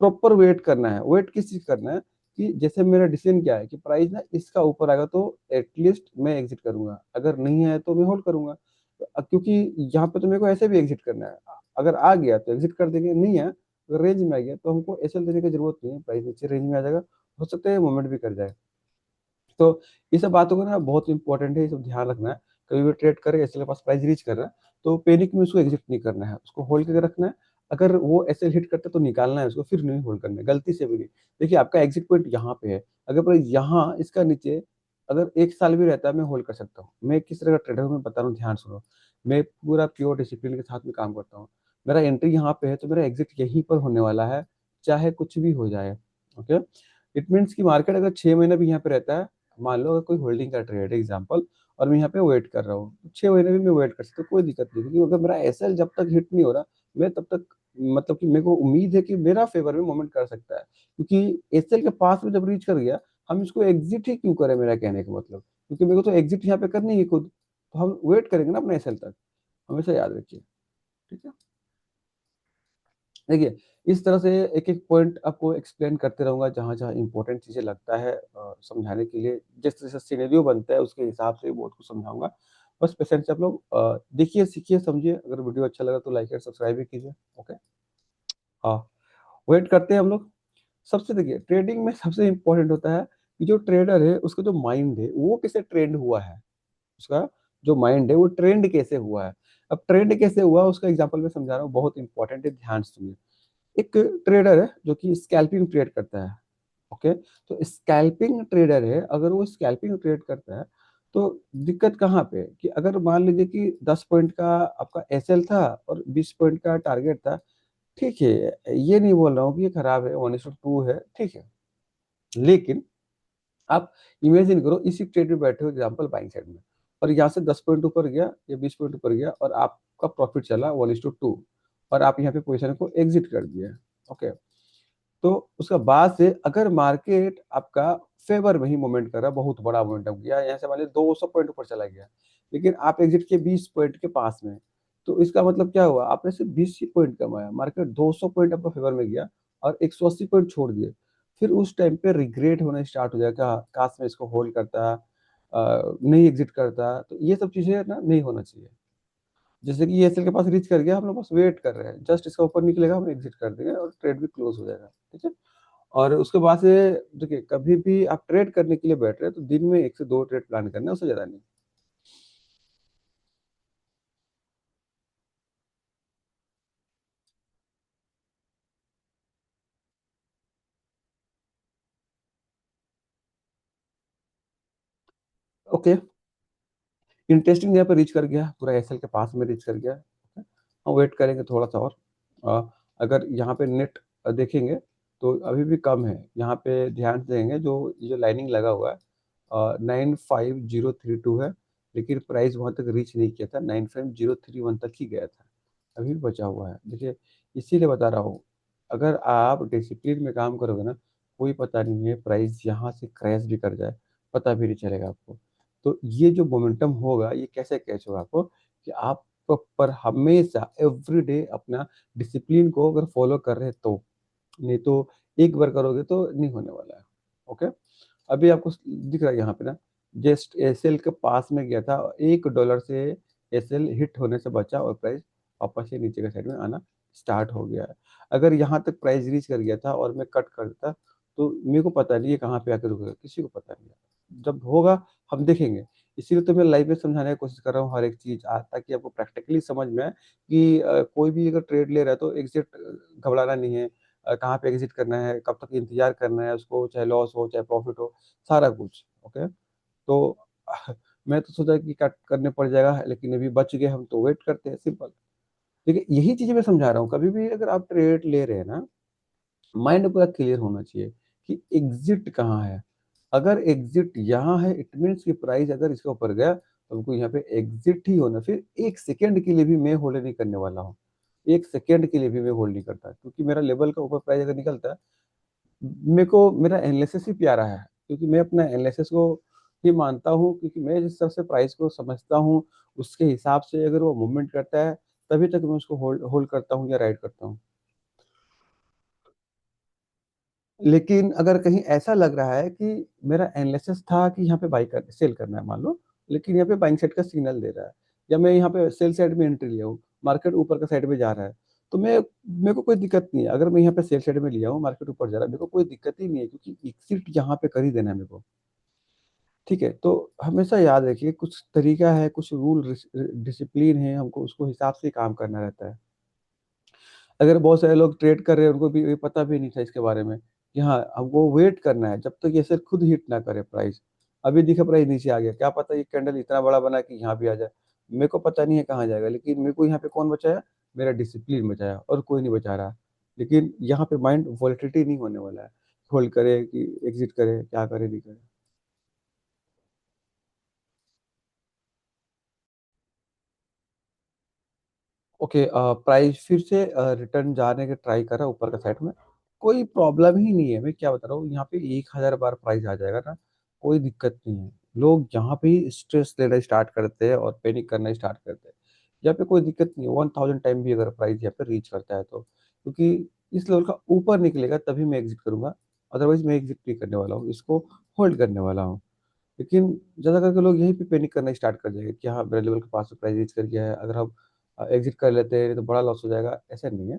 Speaker 1: प्रॉपर वेट करना है। वेट किस चीज करना है, कि जैसे मेरा डिसीजन क्या है कि प्राइस ना इसका ऊपर आएगा तो एटलीस्ट मैं एग्जिट करूंगा, अगर नहीं है तो मैं होल्ड करूंगा। तो क्योंकि यहाँ पे तो मेरे को ऐसे भी एग्जिट करना है, अगर आ गया तो एग्जिट कर देंगे, नहीं है अगर रेंज में आ गया तो हमको एसएल देने की जरूरत नहीं है, प्राइस नीचे रेंज में आ जाएगा, हो सकता है मूवमेंट भी कर जाए। तो ये सब बातों को ना बहुत इंपॉर्टेंट है, ये सब ध्यान रखना है। कभी भी ट्रेड करे एसएल के पास प्राइस रीच कर रहा है तो पैनिक में उसको एग्जिट नहीं करना है, उसको होल्ड करके रखना है। अगर वो एसएल हिट करता है तो निकालना है उसको, फिर नहीं होल्ड करना है, गलती से भी नहीं। देखिए आपका एग्जिट पॉइंट यहाँ पे है, अगर प्राइस यहाँ इसका नीचे अगर एक साल भी रहता है मैं होल्ड कर सकता हूँ। मैं किस तरह का ट्रेडर हूँ मैं बता रहा हूँ, ध्यान सुनो। मैं पूरा प्योर डिसिप्लिन के साथ में काम करता हूँ। मेरा एंट्री यहाँ पे है तो मेरा एग्जिट यहीं पर होने वाला है, चाहे कुछ भी हो जाए। ओके, इट मीन्स कि मार्केट अगर 6 महीना भी यहाँ पे रहता है, मान लो अगर कोई होल्डिंग का ट्रेड है एग्जांपल, और मैं यहाँ पे वेट कर रहा हूँ, तो 6 महीने भी मैं वेट कर सकता हूँ, कोई दिक्कत नहीं। क्योंकि अगर मेरा एसएल जब तक हिट नहीं हो रहा, मैं तब तक, मतलब कि मेरे को उम्मीद है कि मेरा फेवर में मोमेंट कर सकता है। क्योंकि एसएल के पास में जब रीच कर गया, हम इसको एग्जिट ही क्यों करें, मेरा कहने का मतलब, क्योंकि मेरे को तो एग्जिट यहाँ पे करनी है खुद, तो हम वेट करेंगे ना अपने एसएल तक, हमेशा याद रखिए। ठीक है, देखिए इस तरह से एक एक पॉइंट आपको एक्सप्लेन करते रहूंगा, जहां जहां इंपॉर्टेंट चीजें लगता है समझाने के लिए, जिस तरह से सिनेरियो बनता है उसके हिसाब से बहुत कुछ समझाऊंगा। बस पेशेंस से आप लोग देखिए, सीखिए, समझिए। अगर वीडियो अच्छा लगा तो लाइक और सब्सक्राइब भी कीजिए। ओके, हाँ, वेट करते हैं हम लोग। सबसे देखिए ट्रेडिंग में सबसे इंपॉर्टेंट होता है कि जो ट्रेडर है उसका जो माइंड है वो कैसे ट्रेंड हुआ है, उसका जो माइंड है वो ट्रेंड कैसे हुआ है। अब ट्रेंड कैसे हुआ उसका एग्जांपल मैं समझा रहा हूँ, बहुत इंपॉर्टेंट है, ध्यान से सुनिए। एक ट्रेडर है जो कि स्कैल्पिंग ट्रेड करता है, ओके, तो स्कैल्पिंग ट्रेडर है, अगर वो स्कैल्पिंग ट्रेड करता है तो दिक्कत कहाँ पे है, कि अगर मान लीजिए कि 10 पॉइंट का आपका एसएल था और 20 पॉइंट का टारगेट था, ठीक है, ये नहीं बोल रहा हूँ कि ये खराब है, 1:2 है, ठीक है। लेकिन आप इमेजिन करो इसी ट्रेड में बैठे हो एग्जाम्पल बाइंग साइड में, और यहाँ से 10 पॉइंट ऊपर गया या 20 पॉइंट ऊपर गया और आपका प्रॉफिट चला 1:2, और आप यहाँ पे पोजिशन को एग्जिट कर दिया, ओके। तो उसका बाद से अगर मार्केट आपका फेवर में ही मूवमेंट कर रहा है, बहुत बड़ा मोमेंटम गया, यहाँ से मान लीजिए 200 पॉइंट ऊपर चला गया, लेकिन आप एग्जिट किए 20 पॉइंट के पास में। तो इसका मतलब क्या हुआ, आपने सिर्फ 20 ही पॉइंट कमाया, मार्केट 200 पॉइंट आपका फेवर में गया और 180 पॉइंट छोड़ दिए। फिर उस टाइम पे रिग्रेट होना स्टार्ट हो जाएगा, काश मैं इसको होल्ड करता, नहीं एग्जिट करता। तो ये सब चीजें ना नहीं होना चाहिए। जैसे कि ये एसएल के पास रीच कर गया, हम लोग बस वेट कर रहे हैं, जस्ट इसका ऊपर निकलेगा हम एग्जिट कर देंगे और ट्रेड भी क्लोज हो जाएगा। ठीक है। और उसके बाद से देखिए, कभी भी आप ट्रेड करने के लिए बैठ रहे हैं तो दिन में 1 से 2 ट्रेड प्लान करना है, उससे ज्यादा नहीं। ओके, इंटरेस्टिंग जगह पर रीच कर गया, पूरा एसएल के पास में रीच कर गया। हम वेट करेंगे थोड़ा सा और। अगर यहाँ पे नेट देखेंगे तो अभी भी कम है। यहाँ पे ध्यान से देंगे, जो ये जो लाइनिंग लगा हुआ है 95032 है, लेकिन प्राइस वहां तक रीच नहीं किया था, 95031 तक ही गया था, अभी भी बचा हुआ है। देखिए, इसीलिए बता रहा हूँ, अगर आप डिसिप्लिन में काम करोगे ना, कोई पता नहीं है प्राइस यहाँ से क्रैश भी कर जाए, पता भी नहीं चलेगा आपको। तो ये जो मोमेंटम होगा, ये कैसे कैच होगा आपको, कि आप पर हमेशा एवरीडे अपना डिसिप्लिन को अगर फॉलो कर रहे हैं तो, नहीं तो एक बार करोगे तो नहीं होने वाला है। ओके। अभी आपको दिख रहा है यहाँ पे ना, जस्ट एसएल के पास में गया था, $1 से एसएल हिट होने से बचा और प्राइस वापस से नीचे के साइड में आना स्टार्ट हो गया है। अगर यहाँ तक प्राइस रीच कर गया था और मैं कट कर देता, तो मेरे को पता नहीं है कहाँ पे आकर रुकेगा, किसी को पता नहीं है। जब होगा हम देखेंगे। इसीलिए तो मैं लाइव में समझाने की कोशिश कर रहा हूँ हर एक चीज, ताकि आपको प्रैक्टिकली समझ में आए कि कोई भी अगर ट्रेड ले रहा है तो एग्जिट घबराना नहीं है, कहाँ पे एग्जिट करना है, कब तक इंतजार करना है उसको, चाहे लॉस हो चाहे प्रॉफिट हो, सारा कुछ। ओके। तो मैं तो सोचा कि कट करने पड़ जाएगा, लेकिन अभी बच गए हम तो वेट करते हैं, सिंपल। देखिए, यही चीजें मैं समझा रहा हूँ, कभी भी अगर आप ट्रेड ले रहे हैं ना, माइंड पूरा क्लियर होना चाहिए कि एग्जिट कहाँ है। अगर एग्जिट यहाँ है, इट मीन्स कि प्राइस अगर इसके ऊपर गया तो हमको यहाँ पे एग्जिट ही होना। फिर 1 सेकेंड के लिए भी मैं होल्ड नहीं करने वाला हूँ, 1 सेकेंड के लिए भी मैं होल्ड नहीं करता, क्योंकि मेरा लेवल का ऊपर प्राइस अगर निकलता है, मेरे को मेरा एनालिसिस ही प्यारा है, क्योंकि मैं अपना एनालिसिस को ही मानता हूँ, क्योंकि मैं जिस तरह से प्राइस को समझता हूँ उसके हिसाब से अगर वो मूवमेंट करता है, तभी तक मैं उसको होल्ड होल्ड करता हूँ या राइड करता हूँ। लेकिन अगर कहीं ऐसा लग रहा है कि मेरा एनालिसिस था कि यहाँ पे बाई कर सेल करना है मान लो, लेकिन यहाँ पे बाइंग साइड का सिग्नल दे रहा है, या मैं यहाँ पे सेल साइड में एंट्री लिया हूँ, मार्केट ऊपर का साइड में जा रहा है, तो मैं मेरे को कोई दिक्कत नहीं है। अगर मैं यहाँ पे सेल साइड में लिया हूँ, मार्केट ऊपर जा रहा है, मेरे को कोई दिक्कत ही नहीं है, क्योंकि एग्जिट यहाँ पे कर ही देना है मेरे को। ठीक है। तो हमेशा याद रखिए, कुछ तरीका है, कुछ रूल डिसिप्लिन है, हमको उसको हिसाब से ही काम करना रहता है। अगर बहुत सारे लोग ट्रेड कर रहे हैं, उनको भी ये पता भी नहीं था इसके बारे में कि हाँ, हमको वेट करना है जब तक ये सर खुद हिट ना करे प्राइस। अभी दिखा प्राइस नीचे आ गया, क्या पता ये कैंडल इतना बड़ा बना कि यहाँ भी आ जाए, मेरे को पता नहीं है कहाँ जाएगा, लेकिन मेरे को यहाँ पे कौन बचाया, मेरा डिसिप्लिन बचाया, और कोई नहीं बचा रहा। लेकिन यहाँ पे माइंड वॉलेटिलिटी नहीं होने वाला है, होल्ड करे कि एग्जिट करे, क्या करे नहीं करे। ओके, प्राइस फिर से रिटर्न जाने के ट्राई कर रहा है ऊपर का साइड में, कोई प्रॉब्लम ही नहीं है। मैं क्या बता रहा हूँ, यहाँ पे 1,000 बार प्राइस आ जाएगा ना, कोई दिक्कत नहीं है। लोग यहाँ पे ही स्ट्रेस लेना स्टार्ट करते हैं और पैनिक करना स्टार्ट करते हैं। यहाँ पे कोई दिक्कत नहीं है, 1,000 टाइम भी अगर प्राइस यहाँ पे रीच करता है तो, क्योंकि इस लेवल का ऊपर निकलेगा तभी मैं एग्जिट करूंगा, अदरवाइज मैं एग्जिट नहीं करने वाला हूँ, इसको होल्ड करने वाला हूँ। लेकिन ज़्यादा करके लोग यहीं पे पैनिक करना स्टार्ट कर जाएंगे कि हाँ, मेरे लेवल के पास प्राइस रीच कर गया है, अगर हम एग्जिट कर लेते हैं तो बड़ा लॉस हो जाएगा, ऐसा नहीं है।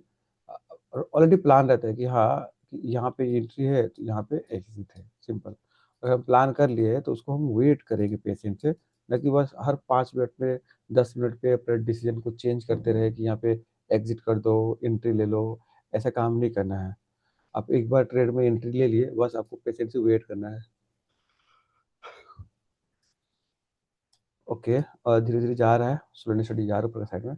Speaker 1: ऑलरेडी प्लान रहता है कि हाँ, कि यहाँ पे एंट्री है तो यहाँ पे एग्जिट है, सिंपल। अगर हम प्लान कर लिए हैं तो उसको हम वेट करेंगे पेशेंट से, न कि बस हर 5 मिनट में 10 मिनट पे अपने डिसीजन को चेंज करते रहे कि यहाँ पे एग्जिट कर दो, एंट्री ले लो। ऐसा काम नहीं करना है। आप एक बार ट्रेड में एंट्री ले लिए, बस आपको पेशेंट से वेट करना है। ओके, धीरे धीरे जा रहा है, स्लोली स्टडी जा रहा है ऊपर साइड में।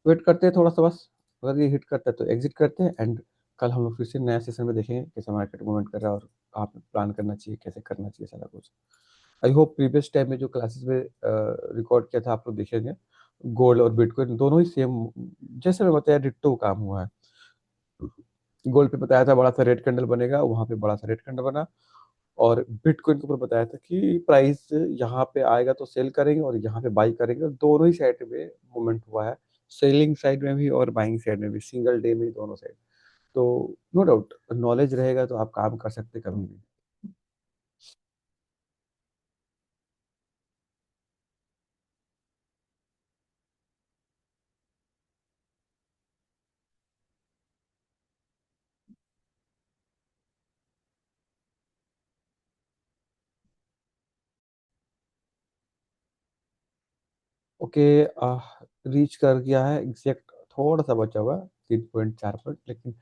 Speaker 1: वेट करते हैं थोड़ा सा बस, अगर ये हिट करता है तो एग्जिट करते हैं, एंड कल हम लोग फिर से नया सेशन में देखेंगे कैसे मार्केट मूवमेंट कर रहा है और कहाँ पे प्लान करना चाहिए, कैसे करना चाहिए सारा कुछ। आई होप प्रीवियस टाइम में जो क्लासेस में रिकॉर्ड किया था आप लोग देखेंगे, गोल्ड और बिटकॉइन दोनों ही सेम, जैसे मैं बताया डिट्टो काम हुआ है। गोल्ड पे बताया था बड़ा सा रेड कैंडल बनेगा, वहां पे बड़ा सा रेड कैंडल बना, और बिटकॉइन के ऊपर बताया था कि प्राइस यहाँ पे आएगा तो सेल करेंगे और यहाँ पे बाई करेंगे, दोनों ही साइड में मूवमेंट हुआ है, सेलिंग साइड में भी और बाइंग साइड में भी, सिंगल डे में ही दोनों साइड। तो नो डाउट नॉलेज रहेगा तो आप काम कर सकते हैं कभी भी। ओके, रीच कर गया है एग्जैक्ट, थोड़ा सा बचा हुआ है 3.4 पॉइंट, लेकिन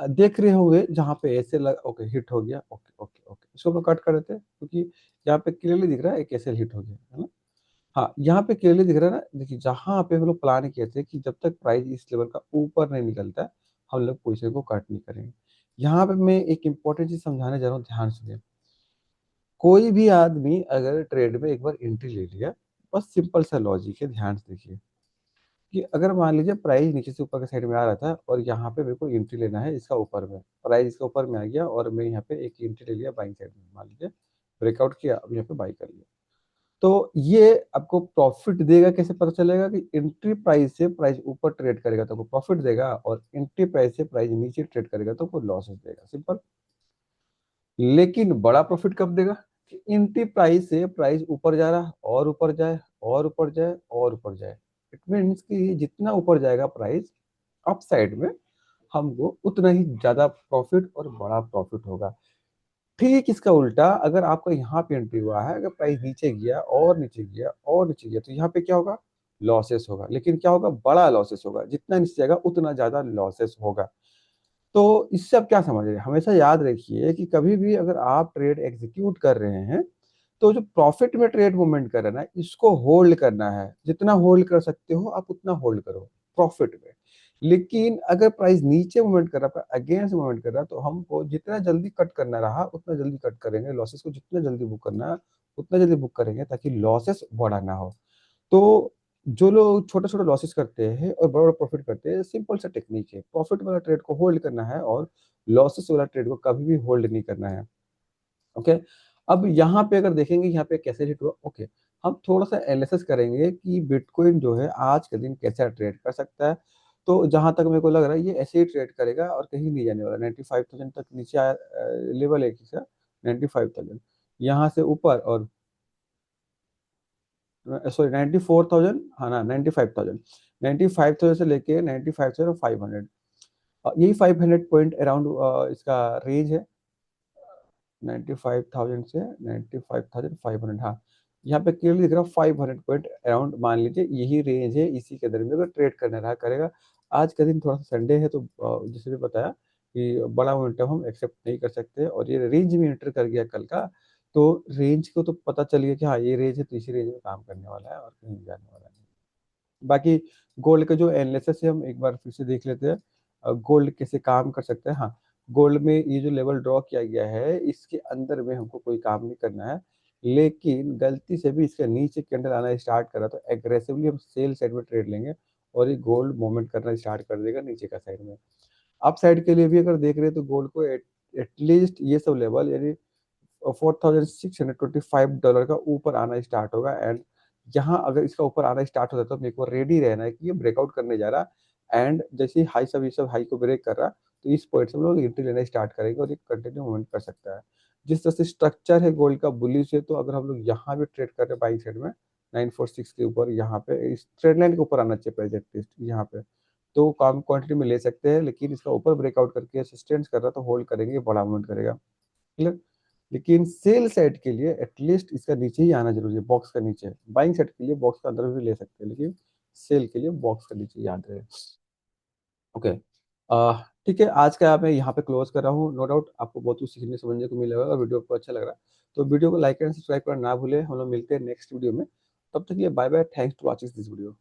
Speaker 1: देख रहे होंगे जहाँ पे ऐसे लग, ओके हिट हो गया, ओके ओके ओके, इसको मैं कट कर देते हैं क्योंकि यहाँ पे क्लियरली दिख रहा है एक ऐसे हिट हो गया है ना। हाँ, यहाँ पे क्लियरली दिख रहा है ना, देखिए जहाँ पे हम लोग प्लान किए थे कि जब तक प्राइस इस लेवल का ऊपर नहीं निकलता है, हम लोग पोजीशन को कट नहीं करेंगे। यहाँ पे मैं एक इंपॉर्टेंट चीज समझाने जा रहा हूँ, ध्यान सुनिए। कोई भी आदमी अगर ट्रेड में एक बार एंट्री ले लिया, बस सिंपल सा लॉजिक है, ध्यान से देखिए कि अगर मान लीजिए प्राइस नीचे से ऊपर के साइड में आ रहा था और यहाँ पे मेरे को एंट्री लेना है इसका ऊपर में, प्राइस इसका ऊपर में आ गया और मैं यहाँ पे एक एंट्री ले लिया बाइंग साइड में, मान लीजिए ब्रेकआउट किया, अब यहाँ पे बाई कर लिया। तो ये आपको प्रॉफिट देगा, कैसे पता चलेगा कि एंट्री प्राइस से प्राइस ऊपर ट्रेड करेगा तो आपको प्रॉफिट देगा, और एंट्री प्राइस से प्राइस नीचे ट्रेड करेगा तो आपको लॉसेस देगा, सिंपल। लेकिन बड़ा प्रॉफिट कब देगा कि एंट्री प्राइस से प्राइस ऊपर जा रहा है और ऊपर जाए और ऊपर जाए और ऊपर जाए। इट मीन्स कि जितना ऊपर जाएगा प्राइस अप साइड में, हमको उतना ही ज्यादा प्रॉफिट और बड़ा प्रॉफिट होगा। ठीक इसका उल्टा, अगर आपका यहाँ पे एंट्री हुआ है, अगर प्राइस नीचे गया और नीचे गया और नीचे गया तो यहाँ पे क्या होगा, लॉसेस होगा। लेकिन क्या होगा, बड़ा लॉसेस होगा, जितना नीचे जाएगा उतना ज्यादा लॉसेस होगा। तो इससे आप क्या समझ रहे हैं, हमेशा याद रखिए कि कभी भी अगर आप ट्रेड एग्जीक्यूट कर रहे हैं, तो जो प्रॉफिट में ट्रेड मूवमेंट कर रहे हैं ना, इसको होल्ड करना है, जितना होल्ड कर सकते हो आप उतना होल्ड करो प्रॉफिट में। लेकिन अगर प्राइस नीचे मूवमेंट कर रहा है, अगेंस्ट मूवमेंट कर रहा है, तो हमको जितना जल्दी कट करना रहा उतना जल्दी कट करेंगे, लॉसेस को जितना जल्दी बुक करना है उतना जल्दी बुक करेंगे, ताकि लॉसेस बड़ा ना हो। तो जो लोग छोटे छोटे लॉसेस करते हैं और बड़ा बड़ा प्रॉफिट करते हैं, सिंपल सा टेक्निक है, प्रॉफिट वाला ट्रेड को होल्ड करना है और लॉसेस वाला ट्रेड को कभी भी होल्ड नहीं करना है। ओके, अब यहाँ पे अगर देखेंगे यहाँ पे कैसे हिट हुआ, ओके, हम थोड़ा सा एनालिसिस करेंगे कि बिटकॉइन जो है आज के दिन कैसा ट्रेड कर सकता है। तो जहां तक मेरे को लग रहा है ये ऐसे ही ट्रेड करेगा और कहीं नहीं जाने वाला, 95,000 तक नीचे आया, लेवल एक ही 95,000, यहाँ से ऊपर और सॉरी 94,000, हाँ ना 95,000, 95,000 से लेके 95,500, यही 500 पॉइंट अराउंड इसका रेंज है। 95,000 से 95,500, हाँ, यहाँ पे क्लियरली दिख रहा है 500 पॉइंट अराउंड, मान लीजिए यही रेंज है, इसी के दरमियान अगर ट्रेड करने रहा करेगा। आज का दिन थोड़ा सा संडे है तो जैसे भी बताया कि बड़ा मोमेंटम हम एक्सेप्ट नहीं कर सकते, और ये रेंज में एंटर कर गया कल का, तो रेंज को तो पता चल गया कि हाँ ये रेंज है, तो इसी रेंज में काम करने वाला है और कहीं नहीं जाने वाला है। बाकी गोल्ड का जो एनालिसिस है हम एक बार फिर से देख लेते हैं, गोल्ड कैसे काम कर सकता है। हाँ, गोल्ड में ये जो लेवल ड्रॉ किया गया है इसके अंदर में हमको कोई काम नहीं करना है, लेकिन गलती से भी इसके नीचे कैंडल आना स्टार्ट करा तो एग्रेसिवली हम सेल साइड में ट्रेड लेंगे और ये गोल्ड मूवमेंट करना स्टार्ट कर देगा नीचे का साइड में। अप साइड के लिए भी अगर देख रहे हैं तो गोल्ड को एटलीस्ट ये सब लेवल यानी $4,625 का ऊपर आना स्टार्ट होगा, एंड यहाँ अगर इसका ऊपर आना स्टार्ट होता है तो मेरे को रेडी रहना है कि ये ब्रेकआउट करने जा रहा है, एंड जैसे ही हाई सब ये सब हाई को ब्रेक कर रहा तो इस पॉइंट से हम लोग एंट्री लेना स्टार्ट करेंगे और ये कंटिन्यू मूवमेंट कर सकता है। जिस तरह से स्ट्रक्चर है गोल्ड का बुलिश है, तो अगर हम लोग यहाँ भी ट्रेड कर रहे हैं बाइंग साइड में 946 के ऊपर, यहाँ पे इस ट्रेड लाइन के ऊपर आना चाहिए प्राइस एटलीस्ट यहाँ पे, तो काम क्वांटिटी में ले सकते हैं, लेकिन इसका ऊपर ब्रेकआउट करके सस्टेन कर रहा तो होल्ड करेंगे, बड़ा मूवमेंट करेगा, क्लियर। लेकिन सेल साइड के लिए एटलीस्ट इसका नीचे ही आना जरूरी है, बॉक्स का नीचे। बाइंग साइड के लिए बॉक्स का अंदर भी ले सकते हैं, लेकिन सेल के लिए बॉक्स का नीचे याद रहे। ओके, ठीक है, आज का मैं यहाँ पे क्लोज कर रहा हूँ। नो डाउट आपको बहुत कुछ सीखने समझने को मिलेगा और वीडियो को अच्छा लग रहा है, तो वीडियो को लाइक एंड सब्सक्राइब करना ना भूले। हम लोग मिलते हैं नेक्स्ट वीडियो में, तब तक के लिए bye bye, thanks to watching this video.